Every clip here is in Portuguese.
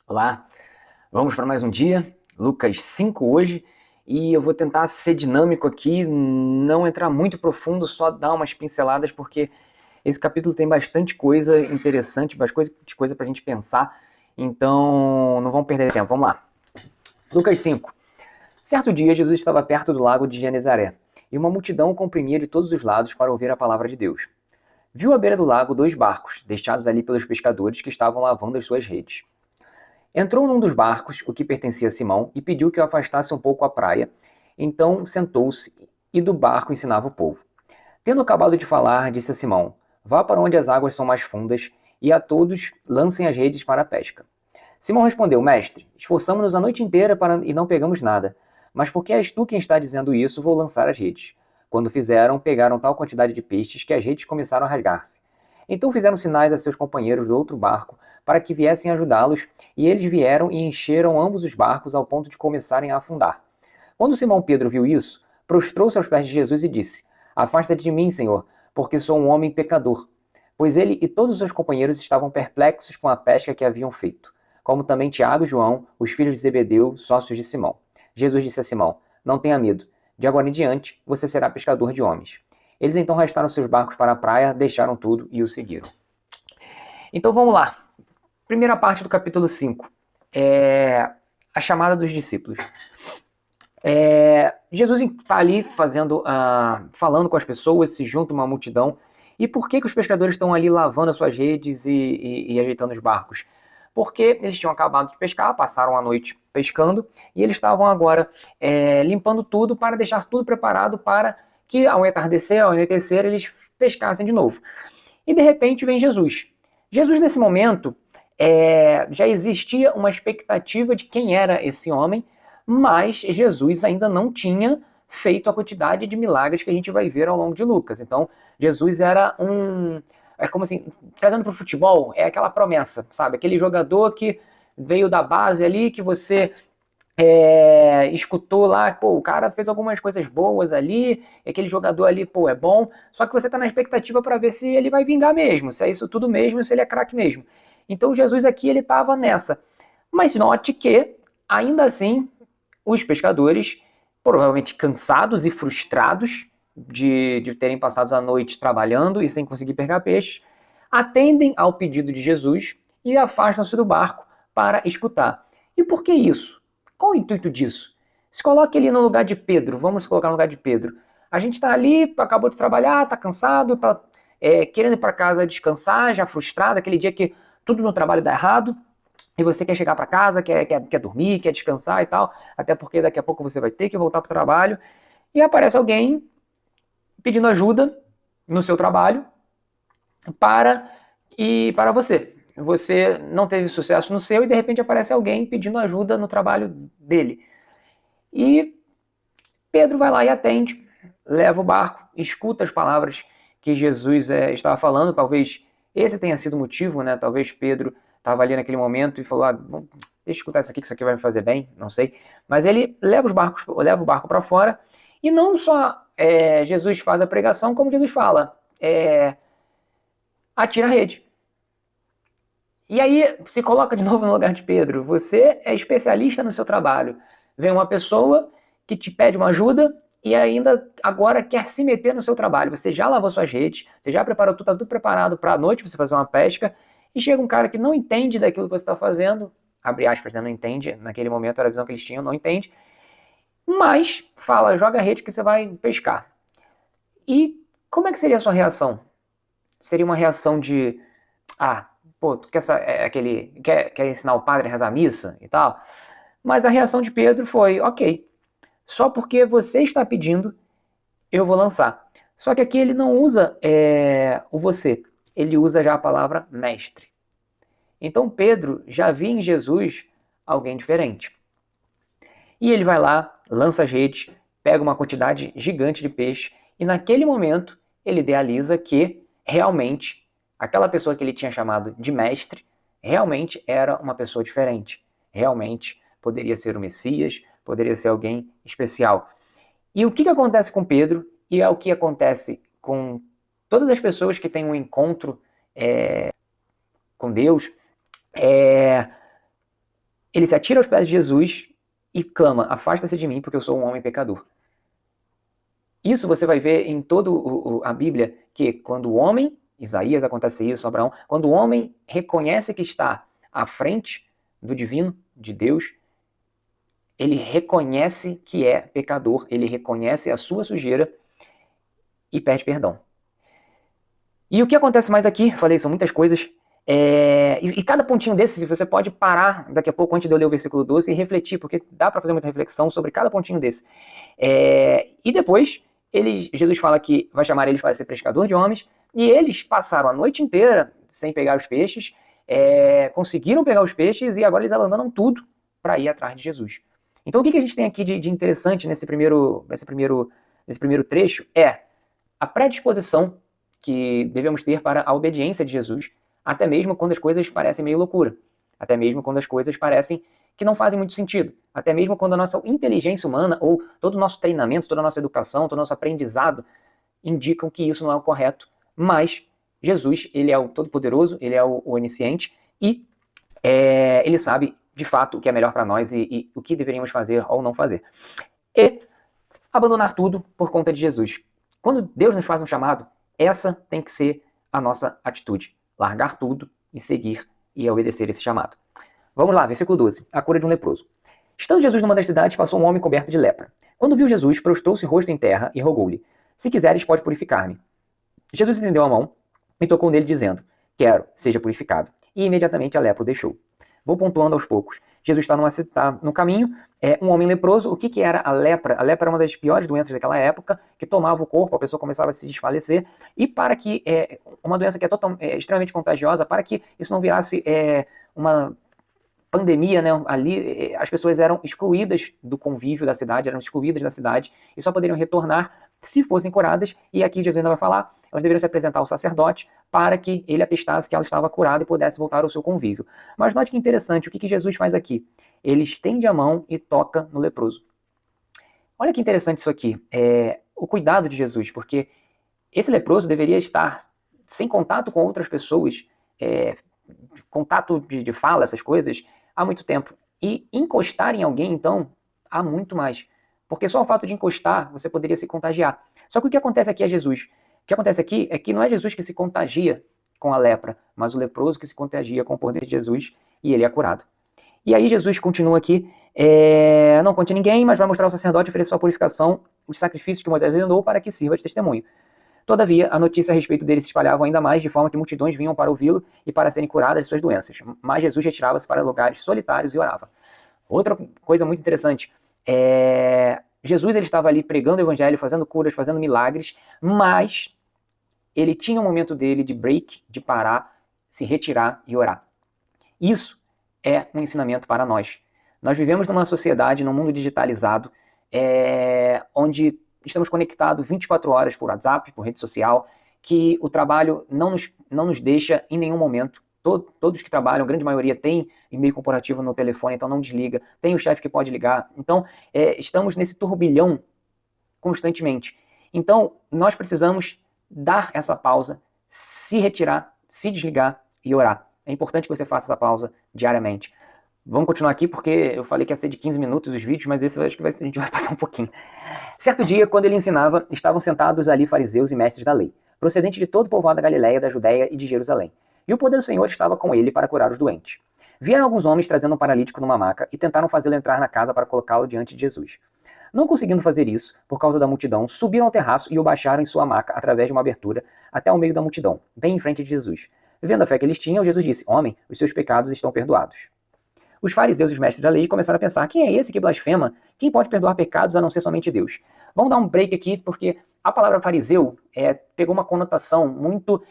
Olá, vamos para mais um dia, Lucas 5 hoje, e eu vou tentar ser dinâmico aqui, não entrar muito profundo, só dar umas pinceladas, porque esse capítulo tem bastante coisa interessante, bastante coisa para a gente pensar, então não vamos perder tempo, vamos lá. Lucas 5. Certo dia, Jesus estava perto do lago de Genezaré, e uma multidão o comprimia de todos os lados para ouvir a palavra de Deus. Viu à beira do lago 2 barcos, deixados ali pelos pescadores que estavam lavando as suas redes. Entrou num dos barcos, o que pertencia a Simão, e pediu que o afastasse um pouco à praia. Então sentou-se e do barco ensinava o povo. Tendo acabado de falar, disse a Simão: Vá para onde as águas são mais fundas, e a todos lancem as redes para a pesca. Simão respondeu: Mestre, esforçamo-nos a noite inteira e não pegamos nada. Mas porque és tu quem está dizendo isso, vou lançar as redes. Quando fizeram, pegaram tal quantidade de peixes que as redes começaram a rasgar-se. Então fizeram sinais a seus companheiros do outro barco para que viessem ajudá-los, e eles vieram e encheram ambos os barcos ao ponto de começarem a afundar. Quando Simão Pedro viu isso, prostrou-se aos pés de Jesus e disse: Afasta-te de mim, Senhor, porque sou um homem pecador. Pois ele e todos os seus companheiros estavam perplexos com a pesca que haviam feito, como também Tiago e João, os filhos de Zebedeu, sócios de Simão. Jesus disse a Simão: Não tenha medo, de agora em diante você será pescador de homens. Eles então arrastaram seus barcos para a praia, deixaram tudo e o seguiram. Então vamos lá. Primeira parte do capítulo 5. A chamada dos discípulos. Jesus está ali falando com as pessoas, se junta uma multidão. E por que os pescadores estão ali lavando as suas redes e ajeitando os barcos? Porque eles tinham acabado de pescar, passaram a noite pescando, e eles estavam agora limpando tudo para deixar tudo preparado para que ao anoitecer, eles pescassem de novo. E de repente vem Jesus. Jesus, nesse momento, já existia uma expectativa de quem era esse homem, mas Jesus ainda não tinha feito a quantidade de milagres que a gente vai ver ao longo de Lucas. Então, Jesus era é como assim, trazendo para o futebol, é aquela promessa, sabe? Aquele jogador que veio da base ali, que você escutou lá, pô, o cara fez algumas coisas boas ali, aquele jogador ali, pô, é bom, só que você tá na expectativa para ver se ele vai vingar mesmo, se é isso tudo mesmo, se ele é craque mesmo. Então Jesus aqui, ele tava nessa. Mas note que, ainda assim, os pescadores, provavelmente cansados e frustrados de terem passado a noite trabalhando e sem conseguir pegar peixes, atendem ao pedido de Jesus e afastam-se do barco para escutar. E por que isso? Qual o intuito disso? Se coloque ali no lugar de Pedro, vamos colocar no lugar de Pedro. A gente está ali, acabou de trabalhar, está cansado, está querendo ir para casa descansar, já frustrado, aquele dia que tudo no trabalho dá errado, e você quer chegar para casa, quer dormir, quer descansar e tal, até porque daqui a pouco você vai ter que voltar para o trabalho, e aparece alguém pedindo ajuda no seu trabalho para você. Você não teve sucesso no seu e de repente aparece alguém pedindo ajuda no trabalho dele. E Pedro vai lá e atende, leva o barco, escuta as palavras que Jesus estava falando. Talvez esse tenha sido o motivo, né? Talvez Pedro estava ali naquele momento e falou: deixa eu escutar isso aqui, que isso aqui vai me fazer bem, não sei. Mas ele leva o barco para fora, e não só Jesus faz a pregação, como Jesus fala: atira a rede. E aí se coloca de novo no lugar de Pedro. Você é especialista no seu trabalho. Vem uma pessoa que te pede uma ajuda e ainda agora quer se meter no seu trabalho. Você já lavou suas redes, você já preparou tudo, está tudo preparado para a noite você fazer uma pesca, e chega um cara que não entende daquilo que você está fazendo, abre aspas, né, não entende, naquele momento era a visão que eles tinham, não entende, mas fala, joga a rede que você vai pescar. E como é que seria a sua reação? Seria uma reação de, pô, tu quer ensinar o padre a rezar a missa e tal? Mas a reação de Pedro foi, ok, só porque você está pedindo, eu vou lançar. Só que aqui ele não usa o você, ele usa já a palavra mestre. Então Pedro já via em Jesus alguém diferente. E ele vai lá, lança as redes, pega uma quantidade gigante de peixe, e naquele momento ele idealiza que realmente aquela pessoa que ele tinha chamado de mestre realmente era uma pessoa diferente. Realmente poderia ser o Messias, poderia ser alguém especial. E o que acontece com Pedro, e é o que acontece com todas as pessoas que têm um encontro com Deus, ele se atira aos pés de Jesus e clama: afasta-se de mim, porque eu sou um homem pecador. Isso você vai ver em toda a Bíblia, que quando o homem, Isaías acontece isso, Abraão, quando o homem reconhece que está à frente do divino, de Deus, ele reconhece que é pecador, ele reconhece a sua sujeira e pede perdão. E o que acontece mais aqui, falei, são muitas coisas, e cada pontinho desses você pode parar daqui a pouco, antes de eu ler o versículo 12, e refletir, porque dá para fazer muita reflexão sobre cada pontinho desse. E depois, Jesus fala que vai chamar eles para ser pescador de homens, e eles passaram a noite inteira sem pegar os peixes, conseguiram pegar os peixes, e agora eles abandonam tudo para ir atrás de Jesus. Então o que a gente tem aqui de interessante nesse primeiro trecho é a predisposição que devemos ter para a obediência de Jesus, até mesmo quando as coisas parecem meio loucura, até mesmo quando as coisas parecem que não fazem muito sentido, até mesmo quando a nossa inteligência humana ou todo o nosso treinamento, toda a nossa educação, todo o nosso aprendizado indicam que isso não é o correto, mas Jesus, ele é o Todo-Poderoso, ele é o onisciente e ele sabe de fato o que é melhor para nós e o que deveríamos fazer ou não fazer. E abandonar tudo por conta de Jesus. Quando Deus nos faz um chamado, essa tem que ser a nossa atitude. Largar tudo e seguir e obedecer esse chamado. Vamos lá, versículo 12. A cura de um leproso. Estando Jesus numa das cidades, passou um homem coberto de lepra. Quando viu Jesus, prostrou-se rosto em terra e rogou-lhe: se quiseres, pode purificar-me. Jesus estendeu a mão e tocou nele, dizendo: quero, seja purificado. E imediatamente a lepra o deixou. Vou pontuando aos poucos. Jesus está no caminho, um homem leproso. O que era a lepra? A lepra era uma das piores doenças daquela época, que tomava o corpo, a pessoa começava a se desfalecer, e para que, uma doença que é extremamente contagiosa, para que isso não virasse uma pandemia, né, ali as pessoas eram excluídas do convívio da cidade, eram excluídas da cidade, e só poderiam retornar se fossem curadas, e aqui Jesus ainda vai falar, elas deveriam se apresentar ao sacerdote para que ele atestasse que ela estava curada e pudesse voltar ao seu convívio. Mas note que interessante, o que Jesus faz aqui? Ele estende a mão e toca no leproso. Olha que interessante isso aqui, o cuidado de Jesus, porque esse leproso deveria estar sem contato com outras pessoas, contato de fala, essas coisas, há muito tempo. E encostar em alguém, então, há muito mais. Porque só o fato de encostar, você poderia se contagiar. Só que o que acontece aqui é Jesus. O que acontece aqui é que não é Jesus que se contagia com a lepra, mas o leproso que se contagia com o poder de Jesus e ele é curado. E aí Jesus continua aqui, não conte ninguém, mas vai mostrar ao sacerdote oferecer sua purificação, os sacrifícios que Moisés ordenou para que sirva de testemunho. Todavia, a notícia a respeito dele se espalhava ainda mais, de forma que multidões vinham para ouvi-lo e para serem curadas de suas doenças. Mas Jesus retirava-se para lugares solitários e orava. Outra coisa muito interessante, Jesus ele estava ali pregando o evangelho, fazendo curas, fazendo milagres, mas ele tinha um momento dele de break, de parar, se retirar e orar. Isso é um ensinamento para nós. Nós vivemos numa sociedade, num mundo digitalizado, onde estamos conectados 24 horas por WhatsApp, por rede social, que o trabalho não nos deixa em nenhum momento. Todos que trabalham, a grande maioria tem e-mail corporativo no telefone, então não desliga. Tem o chefe que pode ligar. Então, estamos nesse turbilhão constantemente. Então, nós precisamos dar essa pausa, se retirar, se desligar e orar. É importante que você faça essa pausa diariamente. Vamos continuar aqui, porque eu falei que ia ser de 15 minutos os vídeos, mas esse eu acho que a gente vai passar um pouquinho. Certo dia, quando ele ensinava, estavam sentados ali fariseus e mestres da lei, procedentes de todo o povoado da Galiléia, da Judéia e de Jerusalém. E o poder do Senhor estava com ele para curar os doentes. Vieram alguns homens trazendo um paralítico numa maca e tentaram fazê-lo entrar na casa para colocá-lo diante de Jesus. Não conseguindo fazer isso, por causa da multidão, subiram ao terraço e o baixaram em sua maca através de uma abertura até ao meio da multidão, bem em frente de Jesus. Vendo a fé que eles tinham, Jesus disse: homem, os seus pecados estão perdoados. Os fariseus e os mestres da lei começaram a pensar: quem é esse que blasfema? Quem pode perdoar pecados a não ser somente Deus? Vamos dar um break aqui, porque a palavra fariseu pegou uma conotação muito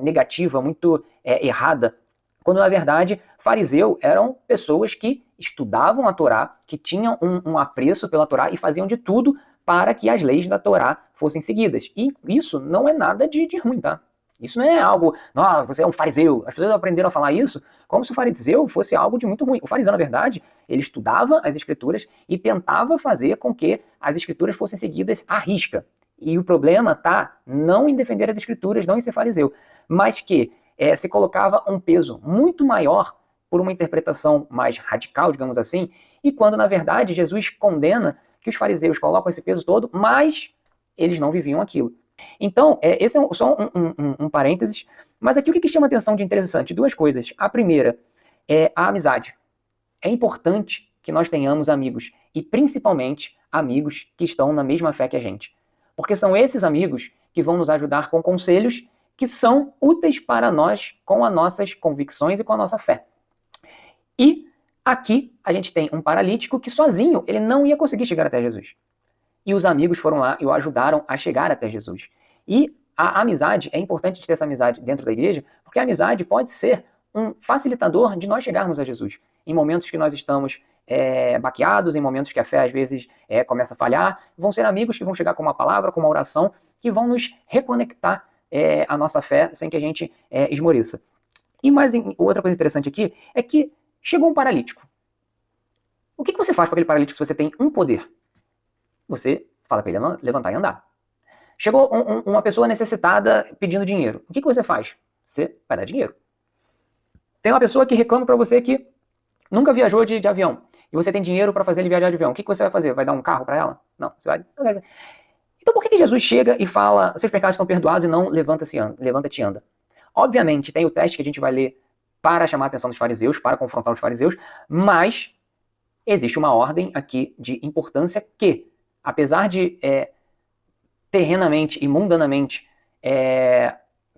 negativa, muito errada, quando na verdade fariseu eram pessoas que estudavam a Torá, que tinham um apreço pela Torá e faziam de tudo para que as leis da Torá fossem seguidas. E isso não é nada de ruim, tá? Isso não é algo, você é um fariseu. As pessoas aprenderam a falar isso como se o fariseu fosse algo de muito ruim. O fariseu, na verdade, ele estudava as escrituras e tentava fazer com que as escrituras fossem seguidas à risca. E o problema tá não em defender as escrituras, não em ser fariseu, mas que se colocava um peso muito maior por uma interpretação mais radical, digamos assim, e quando, na verdade, Jesus condena que os fariseus colocam esse peso todo, mas eles não viviam aquilo. Então, esse é só um parênteses, mas aqui o que chama atenção de interessante? Duas coisas. A primeira é a amizade. É importante que nós tenhamos amigos, e principalmente amigos que estão na mesma fé que a gente. Porque são esses amigos que vão nos ajudar com conselhos que são úteis para nós com as nossas convicções e com a nossa fé. E aqui a gente tem um paralítico que sozinho ele não ia conseguir chegar até Jesus. E os amigos foram lá e o ajudaram a chegar até Jesus. E a amizade, é importante ter essa amizade dentro da igreja, porque a amizade pode ser um facilitador de nós chegarmos a Jesus. Em momentos que nós estamos baqueados, em momentos que a fé às vezes começa a falhar, vão ser amigos que vão chegar com uma palavra, com uma oração, que vão nos reconectar a nossa fé sem que a gente esmoreça. E outra coisa interessante aqui é que chegou um paralítico. O que você faz para aquele paralítico se você tem um poder? Você fala para ele levantar e andar. Chegou uma pessoa necessitada pedindo dinheiro. O que você faz? Você vai dar dinheiro. Tem uma pessoa que reclama para você que nunca viajou de avião e você tem dinheiro para fazer ele viajar de avião. O que você vai fazer? Vai dar um carro para ela? Não. Você vai... Então por que Jesus chega e fala seus pecados estão perdoados e não levanta-te e anda? Obviamente tem o teste que a gente vai ler para chamar a atenção dos fariseus, para confrontar os fariseus, mas existe uma ordem aqui de importância que, apesar de terrenamente e mundanamente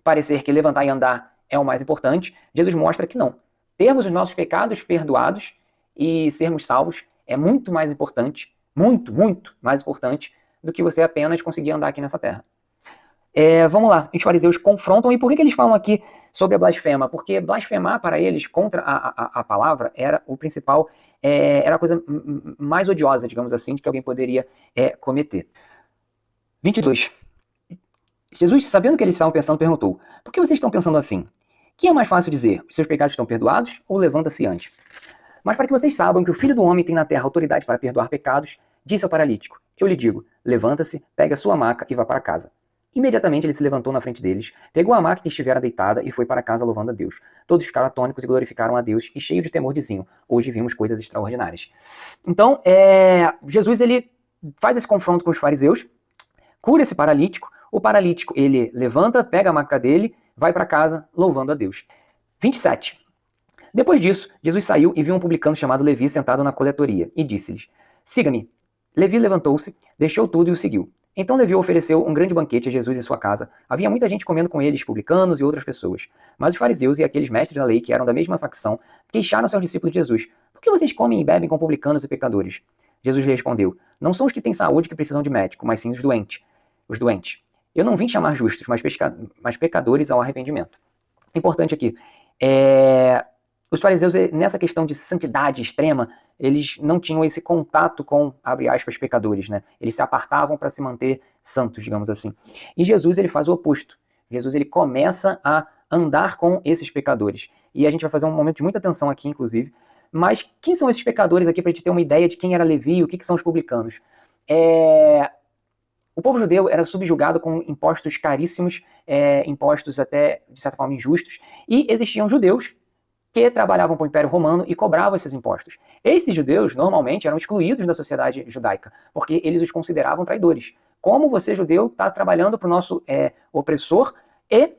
parecer que levantar e andar é o mais importante, Jesus mostra que não. Termos os nossos pecados perdoados e sermos salvos é muito mais importante, muito, muito mais importante do que você apenas conseguir andar aqui nessa terra. Vamos lá, os fariseus confrontam, e por que eles falam aqui sobre a blasfema? Porque blasfemar para eles contra a palavra era o principal, era a coisa mais odiosa, digamos assim, que alguém poderia cometer. 22. Jesus, sabendo o que eles estavam pensando, perguntou: por que vocês estão pensando assim? Que é mais fácil dizer, os seus pecados estão perdoados, ou levanta-se antes? Mas para que vocês saibam que o Filho do Homem tem na terra autoridade para perdoar pecados, disse ao paralítico: eu lhe digo, levanta-se, pegue a sua maca e vá para casa. Imediatamente ele se levantou na frente deles, pegou a maca que estivera deitada e foi para casa louvando a Deus. Todos ficaram atônicos e glorificaram a Deus, e cheio de temor diziam: hoje vimos coisas extraordinárias. Então, Jesus ele faz esse confronto com os fariseus, cura esse paralítico. O paralítico ele levanta, pega a maca dele, vai para casa louvando a Deus. 27. Depois disso, Jesus saiu e viu um publicano chamado Levi sentado na coletoria, e disse-lhes: siga-me. Levi levantou-se, deixou tudo e o seguiu. Então Levi ofereceu um grande banquete a Jesus em sua casa. Havia muita gente comendo com eles, publicanos e outras pessoas. Mas os fariseus e aqueles mestres da lei, que eram da mesma facção, queixaram-se aos discípulos de Jesus: por que vocês comem e bebem com publicanos e pecadores? Jesus lhe respondeu: não são os que têm saúde que precisam de médico, mas sim os doentes. Eu não vim chamar justos, mas pecadores ao arrependimento. Importante aqui, os fariseus, nessa questão de santidade extrema, eles não tinham esse contato com, abre aspas, pecadores, né? Eles se apartavam para se manter santos, digamos assim. E Jesus, ele faz o oposto. Jesus, ele começa a andar com esses pecadores. E a gente vai fazer um momento de muita atenção aqui, inclusive. Mas quem são esses pecadores aqui, para a gente ter uma ideia de quem era Levi e o que são os publicanos? O povo judeu era subjugado com impostos caríssimos, impostos até, de certa forma, injustos, e existiam judeus que trabalhavam para o Império Romano e cobravam esses impostos. Esses judeus, normalmente, eram excluídos da sociedade judaica, porque eles os consideravam traidores. Como você, judeu, está trabalhando para o nosso opressor e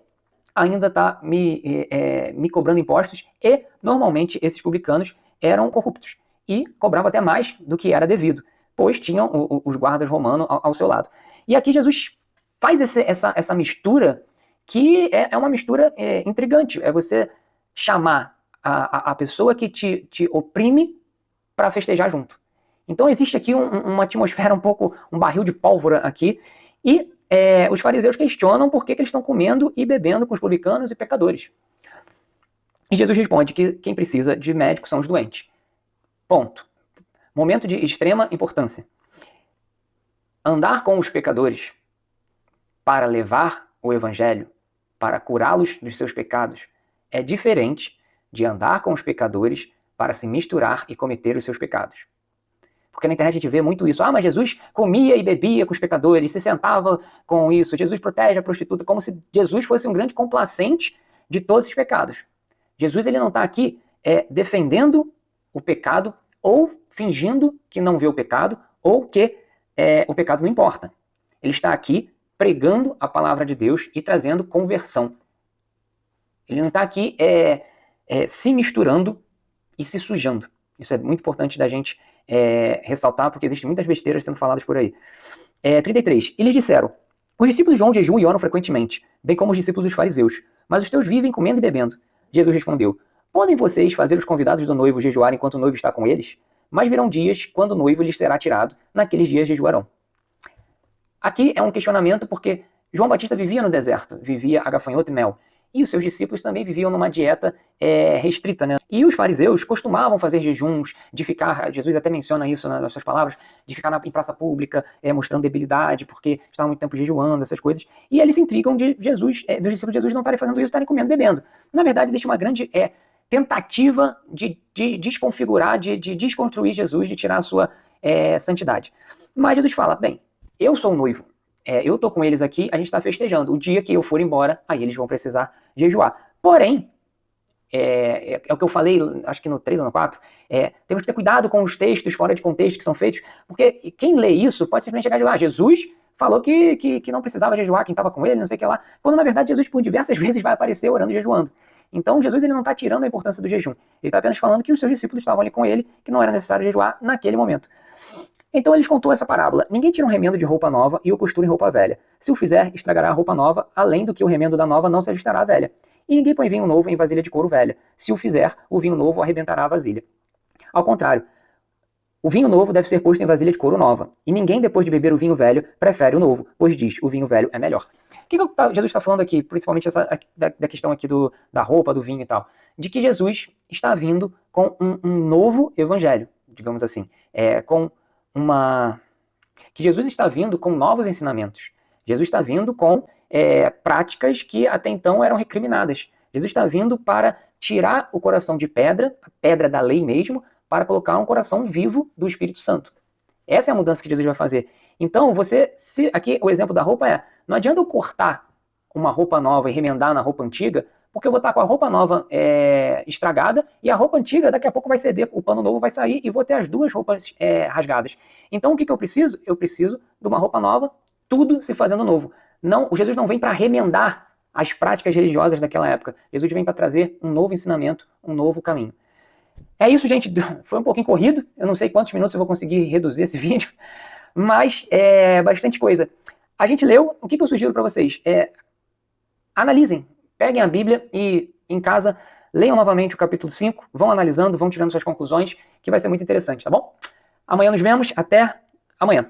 ainda está me cobrando impostos? E, normalmente, esses publicanos eram corruptos e cobravam até mais do que era devido, pois tinham os guardas romanos ao seu lado. E aqui Jesus faz essa mistura, que é uma mistura intrigante. É você chamar a pessoa que te oprime para festejar junto. Então existe aqui uma atmosfera um barril de pólvora aqui, e os fariseus questionam por que eles estão comendo e bebendo com os publicanos e pecadores. E Jesus responde que quem precisa de médico são os doentes. Ponto. Momento de extrema importância. Andar com os pecadores para levar o evangelho, para curá-los dos seus pecados, é diferente de andar com os pecadores para se misturar e cometer os seus pecados. Porque na internet a gente vê muito isso. Mas Jesus comia e bebia com os pecadores, se sentava com isso. Jesus protege a prostituta, como se Jesus fosse um grande complacente de todos os pecados. Jesus, ele não está aqui defendendo o pecado ou fingindo que não vê o pecado ou que o pecado não importa. Ele está aqui pregando a palavra de Deus e trazendo conversão. Ele não está aqui se misturando e se sujando. Isso é muito importante da gente ressaltar, porque existem muitas besteiras sendo faladas por aí. 33. E lhes disseram: os discípulos de João jejuam e oram frequentemente, bem como os discípulos dos fariseus, mas os teus vivem comendo e bebendo. Jesus respondeu: podem vocês fazer os convidados do noivo jejuar enquanto o noivo está com eles? Mas virão dias quando o noivo lhes será tirado, naqueles dias jejuarão. Aqui é um questionamento porque João Batista vivia no deserto, vivia a gafanhoto e mel. E os seus discípulos também viviam numa dieta restrita, né? E os fariseus costumavam fazer jejuns, de ficar, Jesus até menciona isso nas suas palavras, de ficar em praça pública, mostrando debilidade, porque estavam muito tempo jejuando, essas coisas. E eles se intrigam de Jesus, dos discípulos de Jesus não estarem fazendo isso, estarem comendo e bebendo. Na verdade, existe uma grande tentativa de desconfigurar, de desconstruir Jesus, de tirar a sua santidade. Mas Jesus fala: bem, eu sou o noivo. Eu tô com eles aqui, a gente está festejando. O dia que eu for embora, aí eles vão precisar jejuar. Porém, é o que eu falei, acho que no 3 ou no 4, temos que ter cuidado com os textos fora de contexto que são feitos, porque quem lê isso pode simplesmente chegar de lá. Jesus falou que não precisava jejuar, quem estava com ele, não sei o que lá, quando na verdade Jesus por diversas vezes vai aparecer orando e jejuando. Então Jesus ele não está tirando a importância do jejum, ele está apenas falando que os seus discípulos estavam ali com ele, que não era necessário jejuar naquele momento. Então eles contou essa parábola: ninguém tira um remendo de roupa nova e o costura em roupa velha. Se o fizer, estragará a roupa nova, além do que o remendo da nova não se ajustará à velha. E ninguém põe vinho novo em vasilha de couro velha. Se o fizer, o vinho novo arrebentará a vasilha. Ao contrário, o vinho novo deve ser posto em vasilha de couro nova. E ninguém, depois de beber o vinho velho, prefere o novo, pois diz: o vinho velho é melhor. O que Jesus está falando aqui, principalmente da questão aqui da roupa, do vinho e tal? De que Jesus está vindo com um novo evangelho, digamos assim. Que Jesus está vindo com novos ensinamentos. Jesus está vindo com práticas que até então eram recriminadas. Jesus está vindo para tirar o coração de pedra, a pedra da lei mesmo, para colocar um coração vivo do Espírito Santo. Essa é a mudança que Jesus vai fazer. Então, aqui o exemplo da roupa não adianta eu cortar uma roupa nova e remendar na roupa antiga, porque eu vou estar com a roupa nova estragada e a roupa antiga daqui a pouco vai ceder, o pano novo vai sair e vou ter as duas roupas rasgadas. Então o que eu preciso? Eu preciso de uma roupa nova, tudo se fazendo novo. O Jesus não vem para remendar as práticas religiosas daquela época. Jesus vem para trazer um novo ensinamento, um novo caminho. É isso, gente. Foi um pouquinho corrido. Eu não sei quantos minutos eu vou conseguir reduzir esse vídeo, mas é bastante coisa. A gente leu. O que eu sugiro para vocês? Analisem. Peguem a Bíblia e, em casa, leiam novamente o capítulo 5, vão analisando, vão tirando suas conclusões, que vai ser muito interessante, tá bom? Amanhã nos vemos, até amanhã.